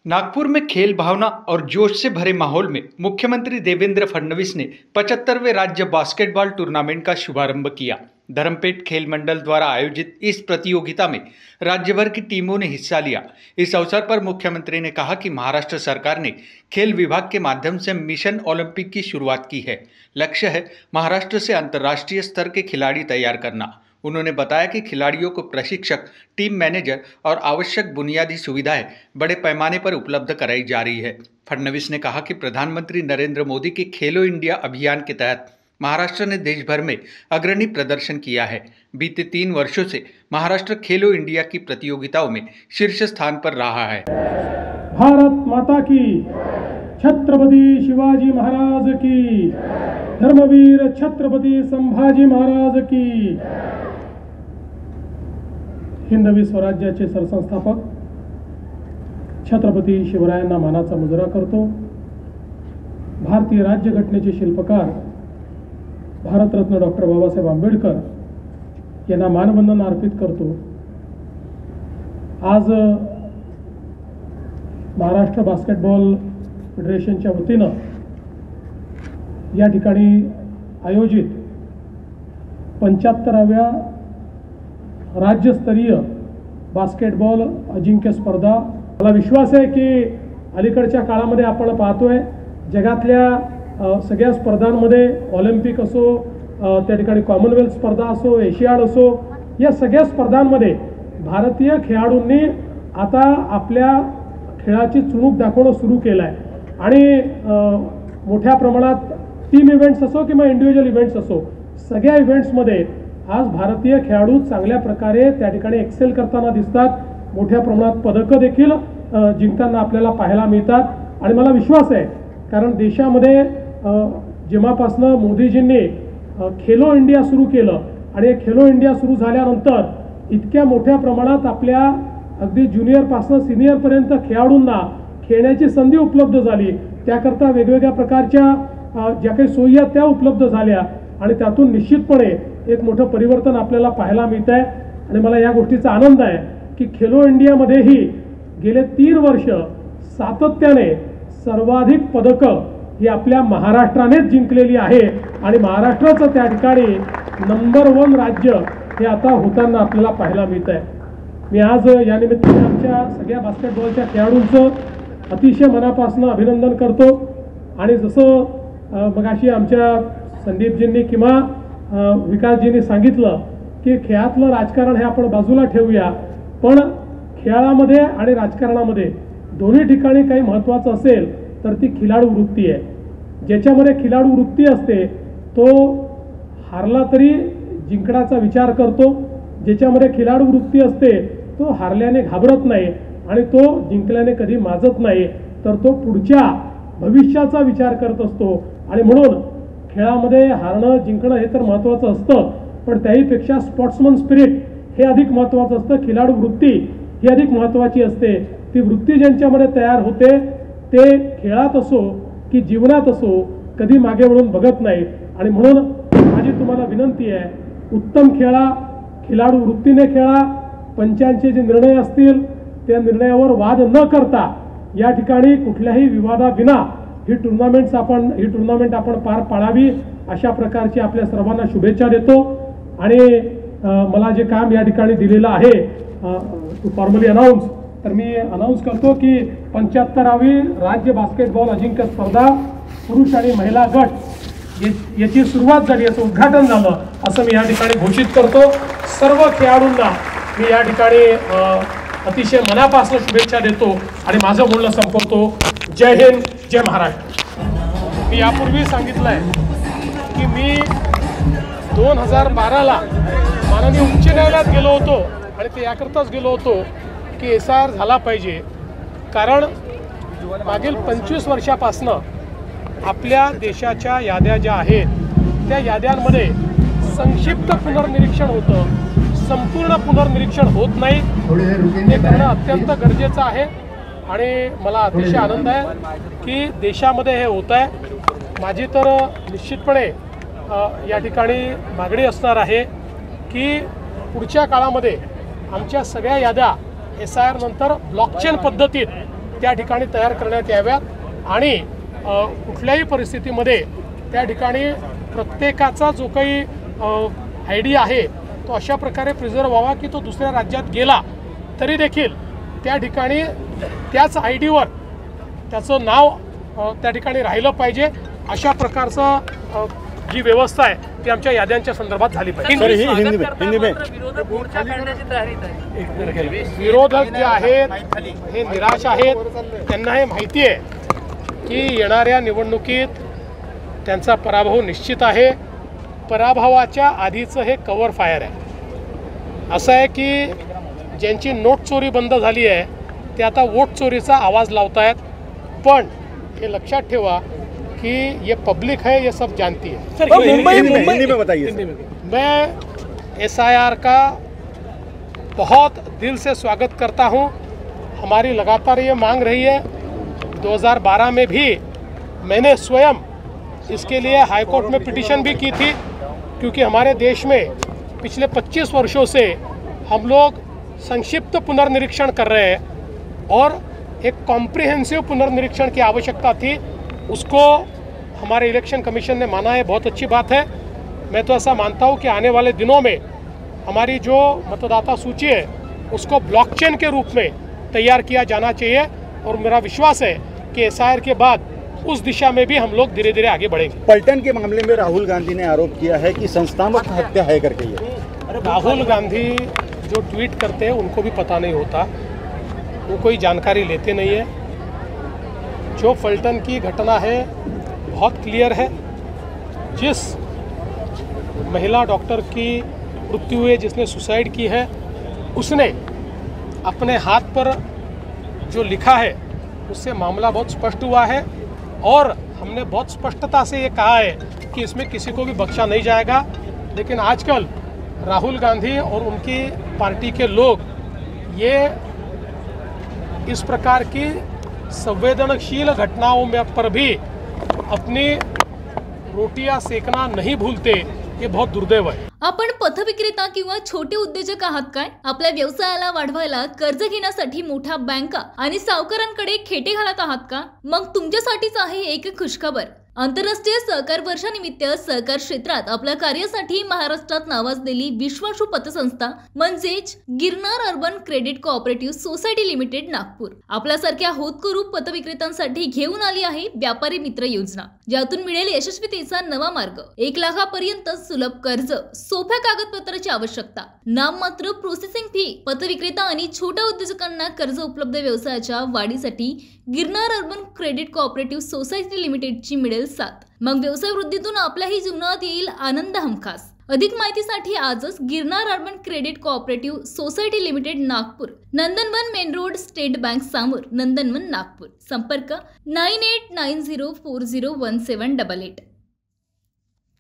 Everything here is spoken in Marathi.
नागपुर में खेल भावना और जोश से भरे माहौल में मुख्यमंत्री देवेंद्र फडणवीस ने 75वें राज्य बास्केटबॉल टूर्नामेंट का शुभारंभ किया। धर्मपेट खेल मंडल द्वारा आयोजित इस प्रतियोगिता में राज्य भर की टीमों ने हिस्सा लिया। इस अवसर पर मुख्यमंत्री ने कहा कि महाराष्ट्र सरकार ने खेल विभाग के माध्यम से मिशन ओलंपिक की शुरुआत की है। लक्ष्य है महाराष्ट्र से अंतर्राष्ट्रीय स्तर के खिलाड़ी तैयार करना। उन्होंने बताया कि खिलाड़ियों को प्रशिक्षक, टीम मैनेजर और आवश्यक बुनियादी सुविधाएं बड़े पैमाने पर उपलब्ध कराई जा रही है। फडणवीस ने कहा कि प्रधानमंत्री नरेंद्र मोदी के खेलो इंडिया अभियान के तहत महाराष्ट्र ने देश भर में अग्रणी प्रदर्शन किया है। बीते 3 वर्षों से महाराष्ट्र खेलो इंडिया की प्रतियोगिताओं में शीर्ष स्थान पर रहा है। भारत माता की, छत्रपति शिवाजी महाराज की, धर्मवीर छत्रपति संभाजी महाराज की। हिंदवी स्वराज्याचे सरसंस्थापक छत्रपती शिवरायांना मानाचा मुजरा करतो। भारतीय राज्यघटनेचे शिल्पकार भारतरत्न डॉक्टर बाबासाहेब आंबेडकर यांना मानवंदन अर्पित करतो। आज महाराष्ट्र बास्केटबॉल फेडरेशनच्या वतीनं या ठिकाणी आयोजित 75व्या राज्यस्तरीय बास्केटबॉल अजिंक्य स्पर्धा, मला विश्वास आहे की अलीकडच्या काळामध्ये आपण पाहतोय जगातल्या सगळ्या स्पर्धांमध्ये, ऑलिम्पिक असो, त्या ठिकाणी कॉमनवेल्थ स्पर्धा असो, एशियाड असो, या सगळ्या स्पर्धांमध्ये भारतीय खेळाडूंनी आता आपल्या खेळाची चुणूक दाखवणं सुरू केलं आहे। आणि मोठ्या प्रमाणात टीम इव्हेंट्स असो किंवा इंडिव्हिज्युअल इव्हेंट्स असो, सगळ्या इव्हेंट्समध्ये आज भारतीय खेळाडू चांगल्या प्रकारे त्या ठिकाणी एक्सेल करताना दिसतात। मोठ्या प्रमाणात पदकं देखील जिंकताना आपल्याला पाहायला मिळतात। आणि मला विश्वास आहे, कारण देशामध्ये जेव्हापासून मोदीजींनी खेलो इंडिया सुरू केलं आणि खेलो इंडिया सुरू झाल्यानंतर इतक्या मोठ्या प्रमाणात आपल्या अगदी ज्युनियरपासून सिनियरपर्यंत खेळाडूंना खेळण्याची संधी उपलब्ध झाली। त्याकरता वेगवेगळ्या प्रकारच्या ज्या काही सोयी आहेत त्या उपलब्ध झाल्या आणि त्यातून निश्चितपणे एक मोठं परिवर्तन आपल्याला पाहायला मिळत आहे। आणि मला या गोष्टीचा आनंद आहे की खेलो इंडियामध्येही गेले 3 वर्ष सातत्याने सर्वाधिक पदकं ही आपल्या महाराष्ट्रानेच जिंकलेली आहे आणि महाराष्ट्राचं त्या ठिकाणी नंबर 1 राज्य हे आता होताना आपल्याला पाहायला मिळत आहे। मी आज या निमित्ताने आमच्या सगळ्या बास्केटबॉलच्या खेळाडूंचं अतिशय मनापासून अभिनंदन करतो। आणि जसं मगाशी आमच्या संदीपजींनी किंवा विकासजींनी सांगितलं की खेळातलं राजकारण हे आपण बाजूला ठेवूया, पण खेळामध्ये आणि राजकारणामध्ये दोन्ही ठिकाणी काही महत्त्वाचं असेल तर ती खिलाडू वृत्ती आहे। ज्याच्यामध्ये खिलाडू वृत्ती असते तो हारला तरी जिंकण्याचा विचार करतो। ज्याच्यामध्ये खिलाडू वृत्ती असते तो हारल्याने घाबरत नाही आणि तो जिंकल्याने कधी माजत नाही, तर तो पुढच्या भविष्याचा विचार करत असतो। आणि म्हणून खेळामध्ये हारणं जिंकणं हे तर महत्त्वाचं असतं, पण त्याहीपेक्षा स्पोर्ट्समन स्पिरिट हे अधिक महत्त्वाचं असतं। खिलाडू वृत्ती ही अधिक महत्त्वाची असते। ती वृत्ती ज्यांच्यामध्ये तयार होते ते खेळात असो की जीवनात असो कधी मागे वळून बघत नाही। आणि म्हणून माझी तुम्हाला विनंती आहे, उत्तम खेळा, खिलाडू वृत्तीने खेळा। पंचांचे जे निर्णय असतील त्या निर्णयावर वाद न करता या ठिकाणी कुठल्याही विवादाविना ही टुर्नामेंट आपण पार पाडावी, अशा प्रकारची आपल्या सर्वांना शुभेच्छा देतो। आणि मला जे काम या ठिकाणी दिलेलं आहे टू फॉर्मली अनाउन्स, तर मी अनाउन्स करतो की 75वी राज्य बास्केटबॉल अजिंक्य स्पर्धा पुरुष आणि महिला गट याची सुरुवात झाली, याचं उद्घाटन झालं असं मी या ठिकाणी घोषित करतो। सर्व खेळाडूंना मी या ठिकाणी अतिशय मनापासून शुभेच्छा देतो आणि माझं बोलणं संपवतो। जय हिंद, जय महाराष्ट्र। मी यापूर्वी सांगितलं आहे की मी 2012ला माननीय उच्च न्यायालयात गेलो होतो आणि ते याकरताच गेलो होतो की SIR झाला पाहिजे, कारण मागील 25 वर्षापासनं आपल्या देशाच्या याद्या ज्या आहेत त्या याद्यांमध्ये संक्षिप्त पुनर्निरीक्षण होतं, संपूर्ण पुनर्निरीक्षण होत नाही। ते करणं अत्यंत गरजेचं आहे आणि मला अतिशय आनंद आहे की देशामध्ये हे होत आहे। माझी तर निश्चितपणे या ठिकाणी मागणी असणार आहे की पुढच्या काळामध्ये आमच्या सगळ्या याद्या SIR नंतर ब्लॉकचेन पद्धतीत त्या ठिकाणी तयार करण्यात याव्यात आणि कुठल्याही परिस्थितीमध्ये त्या ठिकाणी प्रत्येकाचा जो काही आयडी आहे तो अशा प्रकारे प्रिझर्व व्हावा की तो दुसऱ्या राज्यात गेला तरी देखील त्या ठिकाणी त्याच आयडीवर त्याचं नाव त्या ठिकाणी राहिलं पाहिजे। अशा प्रकारचं जी व्यवस्था आहे ती आमच्या याद्यांच्या संदर्भात झाली पाहिजे। विरोधक जे आहेत हे निराश आहेत, त्यांना हे माहिती आहे की येणाऱ्या निवडणुकीत त्यांचा पराभव निश्चित आहे। पराभवाच्या आधीचं हे कव्हर फायर आहे। असं आहे की ज्यांची नोट चोरी बंद झाली आहे ते आता वोट चोरीचा आवाज लावत आहेत, पण ये लक्षात ठेवा कि ये पब्लिक है, ये सब जानती है। सर मुंबई में बताइए। मैं SIR का बहुत दिल से स्वागत करता हूं। हमारी लगातार ये मांग रही है। 2012 में भी मैंने स्वयं इसके लिए हाई कोर्ट में पिटीशन भी की थी, क्योंकि हमारे देश में पिछले 25 वर्षों से हम लोग संक्षिप्त पुनर्निरीक्षण कर रहे हैं और एक कॉम्प्रिहेंसिव पुनर्निरीक्षण की आवश्यकता थी। उसको हमारे इलेक्शन कमीशन ने माना है, बहुत अच्छी बात है। मैं तो ऐसा मानता हूँ कि आने वाले दिनों में हमारी जो मतदाता सूची है उसको ब्लॉकचेन के रूप में तैयार किया जाना चाहिए और मेरा विश्वास है कि SIR के बाद उस दिशा में भी हम लोग धीरे धीरे आगे बढ़ेंगे। पलटन के मामले में राहुल गांधी ने आरोप किया है कि संस्थात्मक हत्या है करके। ये राहुल गांधी जो ट्वीट करते हैं उनको भी पता नहीं होता, वो कोई जानकारी लेते नहीं है। जो फलटन की घटना है बहुत क्लियर है। जिस महिला डॉक्टर की मृत्यु हुई, जिसने सुसाइड की है, उसने अपने हाथ पर जो लिखा है उससे मामला बहुत स्पष्ट हुआ है और हमने बहुत स्पष्टता से ये कहा है कि इसमें किसी को भी बख्शा नहीं जाएगा। लेकिन आजकल राहुल गांधी और उनकी पार्टी के लोग ये इस प्रकार की संवेदनशील घटनाओं में पर भी अपनी रोटियां सेकना नहीं भूलते, ये बहुत दुर्दैव है। आपण पथविक्रेता किंवा छोटे उद्योजक आहात काय? आपल्या व्यवसायाला वाढवायला कर्ज घेण्यासाठी मोठ्या बँका आणि सावकारांकडे खेटे घालत आहात का? मग तुमच्यासाठीच आहे एक खुशखबर। आंतरराष्ट्रीय सहकार वर्षानिमित्त सहकार क्षेत्रात आपल्या कार्यासाठी महाराष्ट्रात नावाजलेली विश्वासू पतसंस्था म्हणजेच Girnar urban credit cooperative society limited Nagpur आपल्यासारख्या होतकरू पतविक्रेत्यांसाठी घेऊन आली आहे व्यापारी मित्र योजना, ज्यातून मिळेल यशस्वीतेचा नवा मार्ग। 1 लाखापर्यंत सुलभ कर्ज, सोप्या कागदपत्राची आवश्यकता, नाममात्र प्रोसेसिंग फी, पतविक्रेता आणि छोट्या उद्योजकांना कर्ज उपलब्ध व्यवसायाच्या वाढीसाठी Girnar urban credit cooperative society लिमिटेडची मिळेल साथ। मग व्यवसाय वृद्धीतून आपल्याही जीवनात येईल आनंद हमखास। अधिक माहितीसाठी आजच Girnar urban credit cooperative society limited Nagpur, Nandanvan main road, state bank समोर, नंदनवन नागपूर। संपर्क 9890401788।